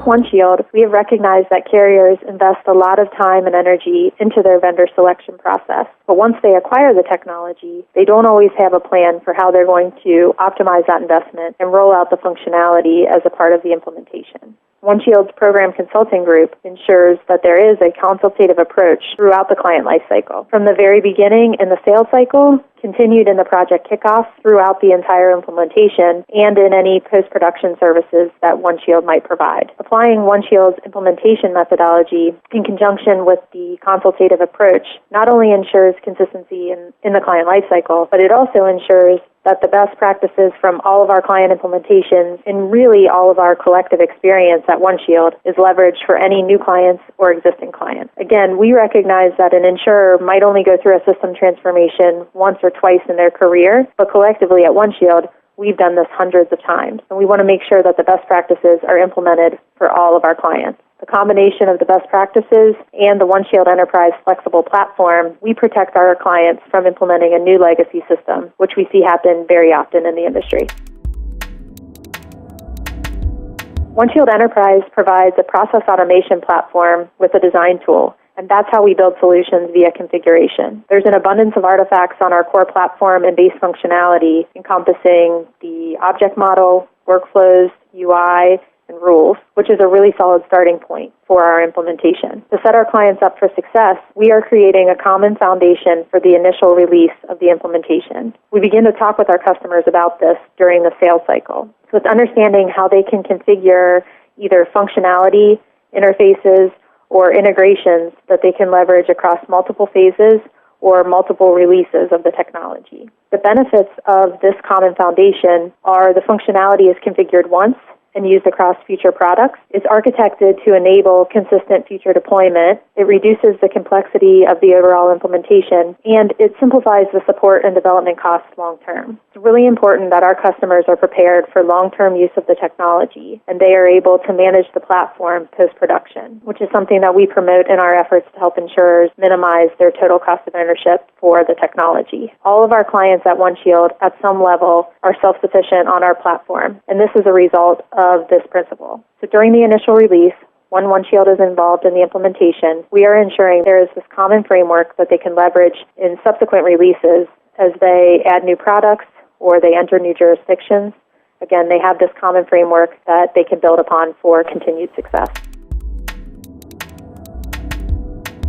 OneShield, we have recognized that carriers invest a lot of time and energy into their vendor selection process. But once they acquire the technology, they don't always have a plan for how they're going to optimize that investment and roll out the functionality as a part of the implementation. OneShield's Program Consulting Group ensures that there is a consultative approach throughout the client lifecycle, from the very beginning in the sales cycle, continued in the project kickoff, throughout the entire implementation, and in any post-production services that OneShield might provide. Applying OneShield's implementation methodology in conjunction with the consultative approach not only ensures consistency in the client lifecycle, but it also ensures that the best practices from all of our client implementations and really all of our collective experience at OneShield is leveraged for any new clients or existing clients. Again, we recognize that an insurer might only go through a system transformation once or twice in their career, but collectively at OneShield, we've done this hundreds of times, and we want to make sure that the best practices are implemented for all of our clients. The combination of the best practices and the OneShield Enterprise flexible platform, we protect our clients from implementing a new legacy system, which we see happen very often in the industry. OneShield Enterprise provides a process automation platform with a design tool, and that's how we build solutions via configuration. There's an abundance of artifacts on our core platform and base functionality encompassing the object model, workflows, UI, and rules, which is a really solid starting point for our implementation. To set our clients up for success, we are creating a common foundation for the initial release of the implementation. We begin to talk with our customers about this during the sales cycle. So it's understanding how they can configure either functionality, interfaces, or integrations that they can leverage across multiple phases or multiple releases of the technology. The benefits of this common foundation are the functionality is configured once and used across future products. It's architected to enable consistent future deployment. It reduces the complexity of the overall implementation, and it simplifies the support and development costs long term. It's really important that our customers are prepared for long-term use of the technology, and they are able to manage the platform post-production, which is something that we promote in our efforts to help insurers minimize their total cost of ownership for the technology. All of our clients at OneShield, at some level, are self-sufficient on our platform, and this is a result of this principle. So during the initial release, when OneShield is involved in the implementation, we are ensuring there is this common framework that they can leverage in subsequent releases as they add new products or they enter new jurisdictions. Again, they have this common framework that they can build upon for continued success.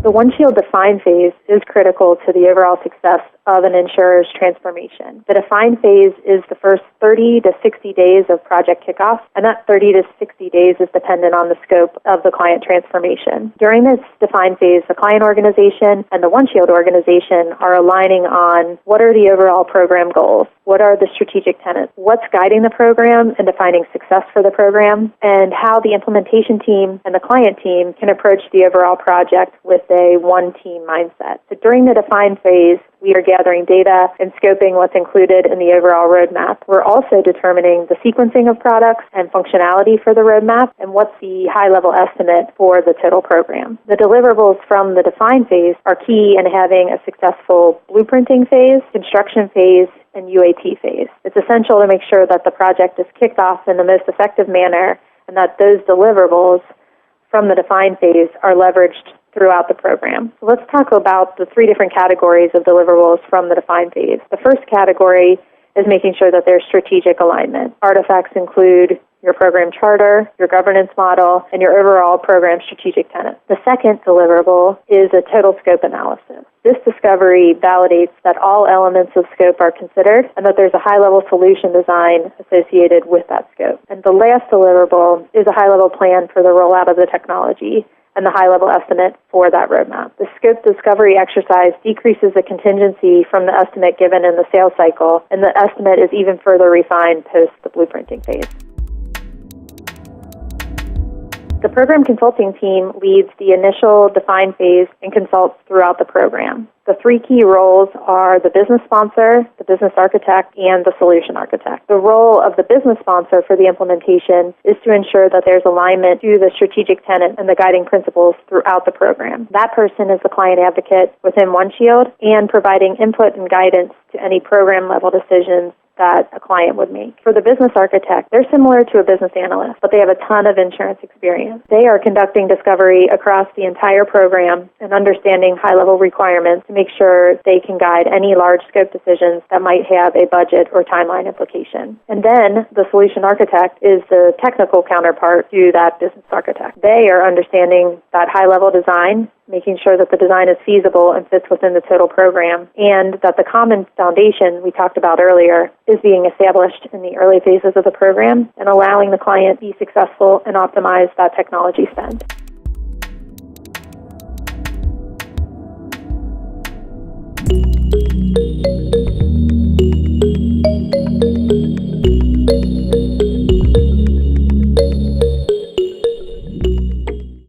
The OneShield Define phase is critical to the overall success of an insurer's transformation. The Define phase is the first 30 to 60 days of project kickoff, and that 30 to 60 days is dependent on the scope of the client transformation. During this Define phase, the client organization and the OneShield organization are aligning on what are the overall program goals, what are the strategic tenets, what's guiding the program and defining success for the program, and how the implementation team and the client team can approach the overall project with a one-team mindset. So during the Define phase, we are gathering data and scoping what's included in the overall roadmap. We're also determining the sequencing of products and functionality for the roadmap and what's the high-level estimate for the total program. The deliverables from the Define phase are key in having a successful blueprinting phase, construction phase, and UAT phase. It's essential to make sure that the project is kicked off in the most effective manner and that those deliverables from the Define phase are leveraged throughout the program. So let's talk about the three different categories of deliverables from the Define phase. The first category is making sure that there's strategic alignment. Artifacts include your program charter, your governance model, and your overall program strategic tenets. The second deliverable is a total scope analysis. This discovery validates that all elements of scope are considered and that there's a high-level solution design associated with that scope. And the last deliverable is a high-level plan for the rollout of the technology and the high-level estimate for that roadmap. The scope discovery exercise decreases the contingency from the estimate given in the sales cycle, and the estimate is even further refined post the blueprinting phase. The program consulting team leads the initial Define phase and consults throughout the program. The three key roles are the business sponsor, the business architect, and the solution architect. The role of the business sponsor for the implementation is to ensure that there's alignment to the strategic tenet and the guiding principles throughout the program. That person is the client advocate within OneShield and providing input and guidance to any program-level decisions that a client would make. For the business architect, they're similar to a business analyst, but they have a ton of insurance experience. They are conducting discovery across the entire program and understanding high-level requirements to make sure they can guide any large scope decisions that might have a budget or timeline implication. And then the solution architect is the technical counterpart to that business architect. They are understanding that high-level design, making sure that the design is feasible and fits within the total program, and that the common foundation we talked about earlier is being established in the early phases of the program and allowing the client to be successful and optimize that technology spend.